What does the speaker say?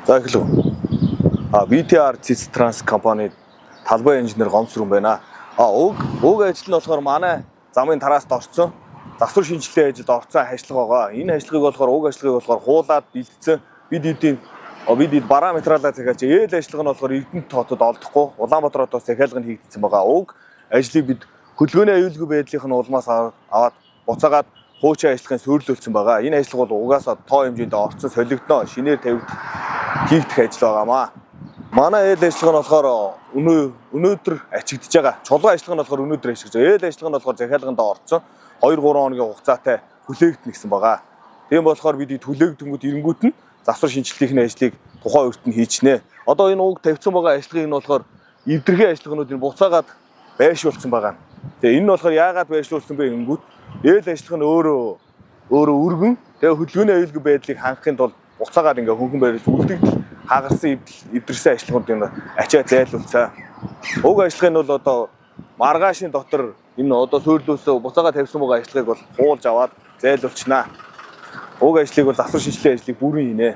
За эхлэв. BTR Trans компани талбай инженер гомсрын байна. Уг ажил нь болохоор манай замын тараас орцсон. Засвар шинжилгээ ажилд орцсон ажиллагаа байгаа. Энэ ажиллагааг болохоор уг ажиллагааг болохоор хуулаад бэлдсэн. Бид параметралаа захиалж ээл ажиллагаа нь болохоор Эрдэнэт хотод олдохгүй. Улаанбаатар хотоос захиалга нь хийгдсэн байгаа. Уг ажлыг бид хөдөлгөөний аюулгүй байдлынх нь улмаас аваад буцаагаад хуучин ажиллагаанд суйрлуулсан байгаа. Энэ ажиллага бол угаасаа тоо хэмжээнд орцсон солигдно. Шинээр хийгдэх ажил байгаамаа. Манай ээл ажиллагаа нь болохоор өнөөдөр ачигдж байгаа. Чулуун ажиллагаа нь болохоор өнөөдөр ачигдж байгаа. Ээл ажиллагаа нь болохоор захиалганд орцсон 2-3 хоногийн хугацаатай хүлээгдэнэ гэсэн байгаа. Тийм болохоор бид хүлээгдэнгүүт эренгүүт нь засвар шинжилгээний ажлыг тухайн үрт нь хийчнэ. Одоо энэ уг тавьсан байгаа ажиллагааг нь болохоор эвдэрхий ажиллагаануудыг буцаагаад байршуулсан байгаа. Тэгээ энэ нь болохоор яагаад байршуулсан бэ гэнгүүт ээл ажиллагаа нь өөрөө өргөн тэгээ хөдөлгөөний аюулгүй байдлыг хангахын тулд буцаагаад ингээ хөнгөн байрлаж үлдэгдэл хагарсан эвдэрсэн ажиллагаануудыг ачаа зайлуулсан. Уг ажиллагаа нь бол одоо маргаашийн дотор энэ одоо суйрлуулсан буцаагаад тавьсан байгаа ажиллагааг бол хуулж аваад зайлуулчихнаа. Уг ажлыг бол засвар шинжилгээ ажлыг бүрэн хийнэ.